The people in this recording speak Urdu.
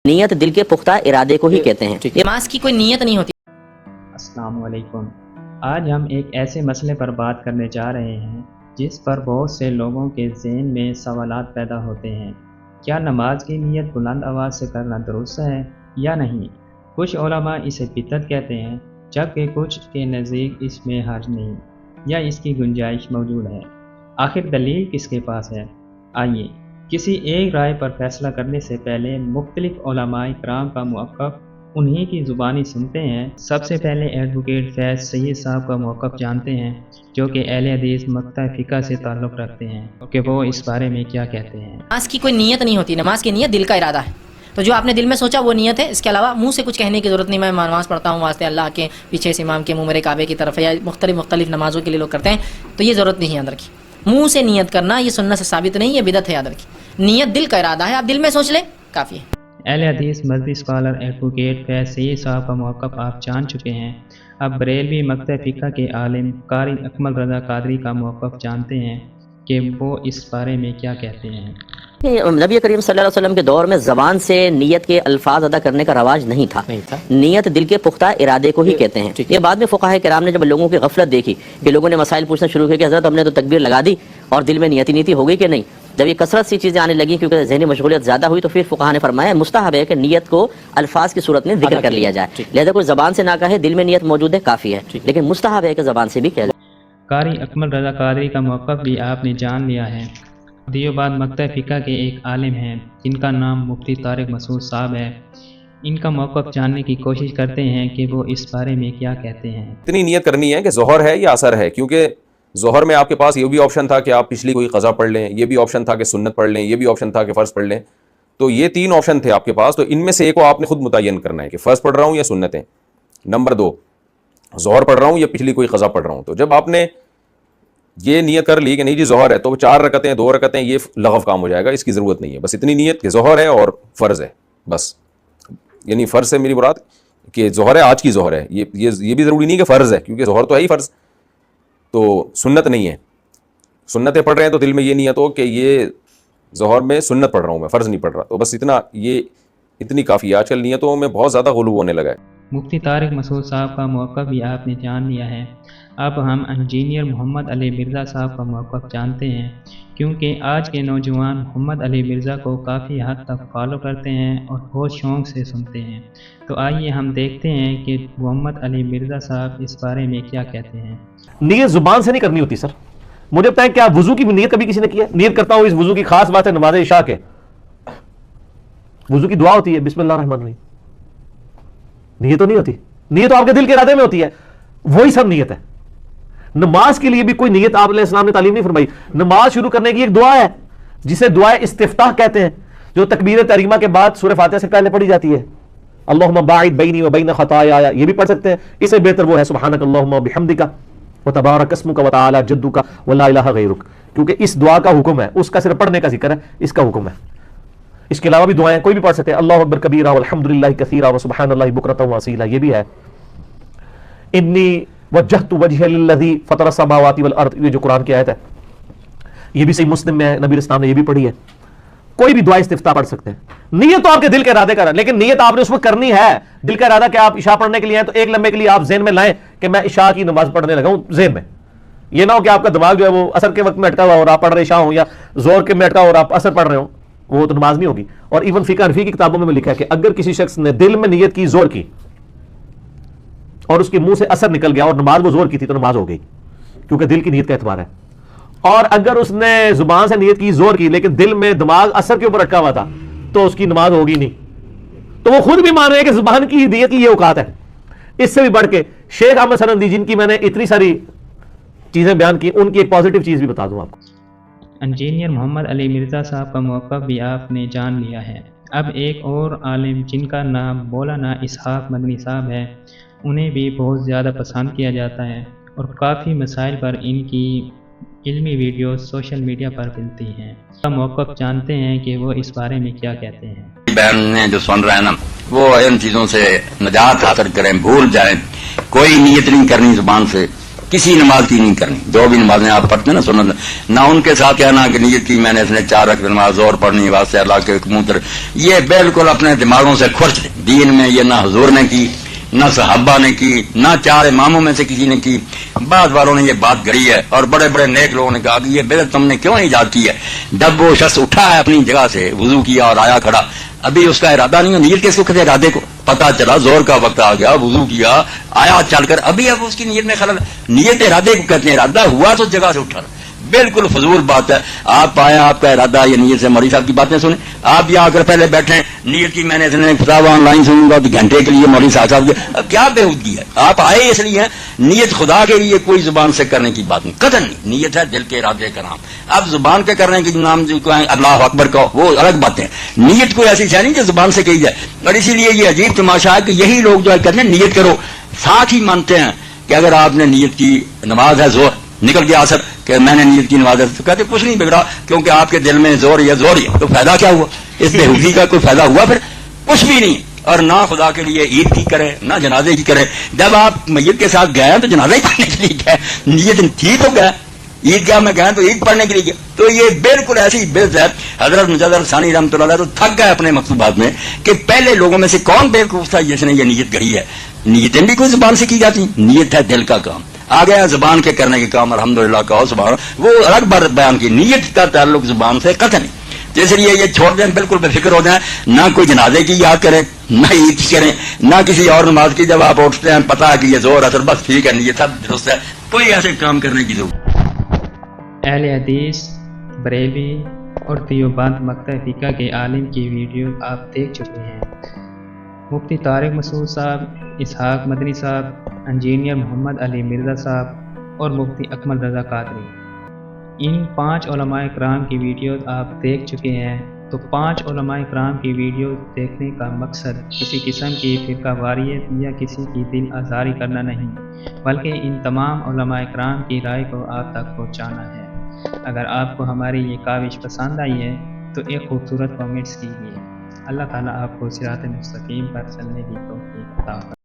نیت دل کے پختہ ارادے کو ہی کہتے ہیں۔ نماز کی کوئی نیت نہیں ہوتی۔ السلام علیکم۔ آج ہم ایک ایسے مسئلے پر بات کرنے جا رہے ہیں جس پر بہت سے لوگوں کے ذہن میں سوالات پیدا ہوتے ہیں۔ کیا نماز کی نیت بلند آواز سے کرنا درست ہے یا نہیں؟ کچھ علماء اسے بدعت کہتے ہیں جبکہ کچھ کے نزدیک اس میں حرج نہیں یا اس کی گنجائش موجود ہے۔ آخر دلیل کس کے پاس ہے؟ آئیے کسی ایک رائے پر فیصلہ کرنے سے پہلے مختلف علماء کرام کا موقف انہی کی زبانی سنتے ہیں۔ سب سے پہلے ایڈوکیٹ فیض سید صاحب کا موقف جانتے ہیں جو کہ اہل حدیث مکتب فقہ سے تعلق رکھتے ہیں کہ وہ اس بارے میں کیا کہتے ہیں۔ نماز کی کوئی نیت نہیں ہوتی، نماز کی نیت دل کا ارادہ ہے۔ تو جو آپ نے دل میں سوچا وہ نیت ہے، اس کے علاوہ منہ سے کچھ کہنے کی ضرورت نہیں۔ میں نماز پڑھتا ہوں واسطے اللہ کے، پیچھے سے امام کے منہ میرے کعبے کی طرف ہے، یا مختلف نمازوں کے لیے لوگ کرتے ہیں، تو یہ ضرورت نہیں ہے اندر کی۔ منہ سے نیت کرنا یہ سنت سے ثابت نہیں، یہ بدعت ہے اندر کی۔ نیت دل کا ارادہ ہے، آپ دل میں سوچ لیں کافی ہے۔ اہل حدیث مذہبی اسکالر ایڈوکیٹ فیض سید صاحب کا موقف آپ جان چکے ہیں۔ اب بریلوی مکتب فقہ کے عالم قاری اکمل رضا قادری کا موقف جانتے ہیں کہ وہ اس بارے میں کیا کہتے ہیں۔ نبی کریم صلی اللہ علیہ وسلم کے دور میں زبان سے نیت کے الفاظ ادا کرنے کا رواج نہیں تھا۔ نیت دل کے پختہ ارادے کو ہی کہتے ہیں۔ یہ بعد میں فقہاء کرام نے جب لوگوں کی غفلت دیکھی کہ لوگوں نے مسائل پوچھنا شروع کیا کہ حضرت ہم نے تو تکبیر لگا دی اور دل میں نیتی ہو گئی کہ نہیں، جب یہ کثرت سی چیزیں آنے لگیں کیونکہ ذہنی مشغولیت زیادہ ہوئی تو پھر فقہاء نے فرمایا مستحب ہے کہ نیت کو الفاظ کی صورت میں ذکر کر لیا جائے، لہذا کوئی زبان سے نہ کہے، دل میں نیت موجود ہے کافی ہے، لیکن مستحب ہے کہ زبان سے بھی کہہ جائے۔ قاری اکمل رضا قادری کا موقف بھی آپ نے جان لیا ہے۔ دیوبند مکتب فقہ کے ایک عالم ہیں جن کا نام مفتی طارق مسعود صاحب ہے۔ ان کا موقف جاننے کی کوشش کرتے ہیں کہ وہ اس بارے میں کیا کہتے ہیں۔ اتنی نیت کرنی ہے کہ ظہر ہے یا اثر ہے، کیونکہ ظہر میں آپ کے پاس یہ بھی آپشن تھا کہ آپ پچھلی کوئی قضا پڑھ لیں، یہ بھی آپشن تھا کہ سنت پڑھ لیں، یہ بھی آپشن تھا کہ فرض پڑھ لیں، تو یہ تین آپشن تھے آپ کے پاس، تو ان میں سے ایک کو آپ نے خود متعین کرنا ہے کہ فرض پڑھ رہا ہوں یا سنتیں، نمبر 2 ظہر پڑھ رہا ہوں یا پچھلی کوئی قضا پڑھ رہا ہوں۔ تو جب آپ نے یہ نیت کر لی کہ نہیں جی ظہر ہے، تو 4 رکعتیں 2 رکعتیں یہ لغو کام ہو جائے گا، اس کی ضرورت نہیں ہے۔ بس اتنی نیت کہ ظہر ہے اور فرض ہے، بس یعنی فرض سے میری مراد کہ ظہر ہے، آج کی ظہر ہے، یہ بھی ضروری نہیں کہ فرض ہے، کیونکہ ظہر تو ہے ہی فرض، تو سنت نہیں ہے۔ سنتیں پڑھ رہے ہیں تو دل میں یہ نیت ہو کہ یہ ظہر میں سنت پڑھ رہا ہوں میں، فرض نہیں پڑھ رہا، تو بس اتنی کافی ہے۔ آج کل نیتوں میں بہت زیادہ غلو ہونے لگا ہے۔ مفتی طارق مسعود صاحب کا موقف بھی آپ نے جان لیا ہے۔ اب ہم انجینئر محمد علی مرزا صاحب کا موقف جانتے ہیں، کیونکہ آج کے نوجوان محمد علی مرزا کو کافی حد تک فالو کرتے ہیں اور بہت شوق سے سنتے ہیں۔ تو آئیے ہم دیکھتے ہیں کہ محمد علی مرزا صاحب اس بارے میں کیا کہتے ہیں۔ نیت زبان سے نہیں کرنی ہوتی سر۔ مجھے بتائیں کیا وضو کی نیت کبھی کسی نے کیا؟ نیت کرتا ہوں اس وضو کی خاص بات ہے نماز عشاء کے، وضو کی دعا ہوتی ہے بسم اللہ الرحمن الرحیم، نیت تو نہیں ہوتی، نیت تو آپ کے دل کے ارادے میں ہوتی ہے، وہی سب نیت ہے۔ نماز کے لیے بھی کوئی نیت آپ علیہ السلام نے تعلیم نہیں فرمائی۔ نماز شروع کرنے کی ایک دعا ہے جسے دعائے استفتاح کہتے ہیں، جو تکبیر تحریمہ کے بعد سورہ فاتحہ سے پہلے پڑھی جاتی ہے۔ اللہم باعد بینی و بین خطایا، یہ بھی پڑھ سکتے ہیں، اس سے بہتر وہ ہے سبحانک اللہم و بحمدک وتبارک اسمک وتعالی جدک ولا الہ غیرک، کیونکہ اس دعا کا حکم ہے، اس کا صرف پڑھنے کا ذکر ہے، اس کا حکم ہے۔ اس کے علاوہ بھی دعائیں کوئی بھی پڑھ سکتے ہیں، اللہ اکبر کبیرہ والحمدللہ کثیرہ وسبحان اللہ بکرۃ واصیلہ، یہ بھی ہے۔ انی وجہت وجہ للذی فطر السماوات والارض، یہ جو قرآن کی آیت ہے یہ بھی صحیح مسلم میں ہے، نبی اسلام نے یہ بھی پڑھی ہے۔ کوئی بھی دعا استفتاح پڑھ سکتے ہیں۔ نیت تو آپ کے دل کے ارادے کا ہے، لیکن نیت آپ نے اس وقت کرنی ہے۔ دل کا ارادہ کہ آپ عشاء پڑھنے کے لیے ہیں تو ایک لمحے کے لیے آپ ذہن میں لائیں کہ میں عشاء کی نماز پڑھنے لگا ہوں، ذہن میں یہ نہ ہو کہ آپ کا دماغ جو ہے وہ عصر کے وقت میں اٹکا ہوا اور آپ پڑھ رہے عشاء ہوں، یا زور کے میں اٹکا اور آپ عصر پڑھ رہے ہوں، وہ تو نماز نہیں ہوگی۔ اور ایون فقہ حنفی کی کتابوں میں لکھا ہے کہ اگر کسی شخص نے دل میں نیت کی، زور کی، اور اس کے منہ سے اثر نکل گیا اور نماز وہ زور کی تھی تو نماز ہو گئی، کیونکہ دل کی نیت کا اعتبار ہے۔ اور اگر اس نے زبان سے نیت کی، زور کی، لیکن دل میں دماغ اثر کے اوپر اٹکا ہوا تھا تو اس کی نماز ہوگی نہیں۔ تو وہ خود بھی مان رہے ہیں کہ زبان کی نیت کی یہ اوقات ہے۔ اس سے بھی بڑھ کے شیخ احمد سرندی، جن کی میں نے اتنی ساری چیزیں بیان کی، ان کی ایک پازیٹیو چیز بھی بتا دوں آپ کو۔ انجینئر محمد علی مرزا صاحب کا موقف بھی آپ نے جان لیا ہے۔ اب ایک اور عالم جن کا نام مولانا اسحاق مدنی صاحب ہے، انہیں بھی بہت زیادہ پسند کیا جاتا ہے اور کافی مسائل پر ان کی علمی ویڈیوز سوشل میڈیا پر ملتی ہیں۔ ان کا موقف جانتے ہیں کہ وہ اس بارے میں کیا کہتے ہیں۔ بہن نے جو سن رہے ہیں نا، وہ ان چیزوں سے نجات حاصل کریں، بھول جائیں، کوئی نیت نہیں کرنی زبان سے، کسی نماز کی نہیں کرنی. جو بھی نمازیں آپ پڑھتے ہیں نا سنت, نہ ان کے ساتھ کہنا کہ نیت کی میں نے اس نے 4 رکعت نماز اور پڑھنی واسطے اللہ کے منہ پر, یہ بالکل اپنے دماغوں سے کھرچ دیں. دین میں یہ نہ حضور نے کی, نہ صحابہ نے کی, نہ 4 اماموں میں سے کسی نے کی. بعض والوں نے یہ بات گڑی ہے اور بڑے بڑے نیک لوگوں نے کہا کہ یہ بدعت تم نے کیوں ایجاد کی ہے. جب وہ شخص اٹھا ہے اپنی جگہ سے, وضو کیا اور آیا کھڑا, ابھی اس کا ارادہ نہیں ہو. نیت کس کو کہتے ہیں؟ ارادے کو. پتا چلا زور کا وقت آ گیا, وضو کیا, آیا چل کر, ابھی اب اس کی نیت میں خلل. نیت ارادے کو کہتے ہیں. ارادہ ہوا تو جگہ سے اٹھا, بالکل فضول بات ہے. آپ آئے, آپ کا ارادہ یہ نیت سے مولوی صاحب کی باتیں سنیں. آپ یہاں آ کر پہلے بیٹھے, نیت کی میں نے کتاب آن لائن سنوں گا گھنٹے کے لیے مولوی صاحب کی. اب کیا بےہودگی ہے. آپ آئے اس لیے, نیت خدا کے لیے کوئی زبان سے کرنے کی بات نہیں, قطعاً نہیں. نیت ہے دل کے ارادے کا نام. اب زبان کے کرنے کے نام جو اللہ اکبر کا, وہ الگ باتیں. نیت کوئی ایسی ہے نہیں جو زبان سے کہی جائے. اور اسی لیے یہ عجیب تماشا ہے کہ یہی لوگ جو کہتے ہیں نیت کرو, ساتھ ہی مانتے ہیں کہ اگر آپ نے نیت کی, نماز ہے زور, نکل گیا اثر کہ میں نے نیت کی نماز ہے, تو کہتے کچھ نہیں بگڑا کیونکہ آپ کے دل میں زور یا زور ہی ہے. تو فائدہ کیا ہوا اس بےہودگی کا؟ کوئی فائدہ ہوا؟ پھر کچھ بھی نہیں. اور نہ خدا کے لیے عید کی کرے, نہ جنازے کی کرے. جب آپ میت کے ساتھ گئے تو جنازے پڑھنے کے لیے گئے, نیت تھی تو گئے. عید گاہ میں گئے تو عید پڑھنے کے لیے گئے. تو یہ بالکل ایسی بدعت ہے. حضرت مجدد ثانی رحمۃ اللہ علیہ تو تھک گئے اپنے مکتوبات میں کہ پہلے لوگوں میں سے کون بیوقوف تھا جس نے یہ نیت گڑھی ہے. نیتیں بھی کوئی زبان سے کی جاتی, نیت ہے دل کا کام. آ گیا زبان کے کرنے کے کام, الحمدللہ کہو سبحان, وہ الگ بات بیان کی. نیت کا تعلق زبان سے قطع نہیں. اس لیے یہ چھوڑ دیں, بالکل بے فکر ہو جائیں. نہ کوئی جنازے کی یاد کریں, نہ عید کی کریں, نہ کسی اور نماز کی. جب آپ اٹھتے ہیں پتہ ہے کہ یہ زور اثر, بس ٹھیک ہے, نیت سب درست ہے, کوئی ایسے کام کرنے کی ضرورت. اہل حدیث, بریلوی اور دیوبند مکتب فقہ کے عالم کی ویڈیو آپ دیکھ چکے ہیں. مفتی طارق مسعود صاحب, اسحاق مدنی صاحب, انجینئر محمد علی مرزا صاحب اور مفتی اکمل رضا قادری. ان 5 علماء کرام کی ویڈیوز آپ دیکھ چکے ہیں. تو 5 علماء کرام کی ویڈیو دیکھنے کا مقصد کسی قسم کی فرقہ واریت یا کسی کی دل آزاری کرنا نہیں, بلکہ ان تمام علماء کرام کی رائے کو آپ تک پہنچانا ہے. اگر آپ کو ہماری یہ کاوش پسند آئی ہے تو ایک خوبصورت کامنٹس کیجیے. اللہ تعالیٰ آپ کو صراط مستقیم پر چلنے کی توفیق عطا فرمائے.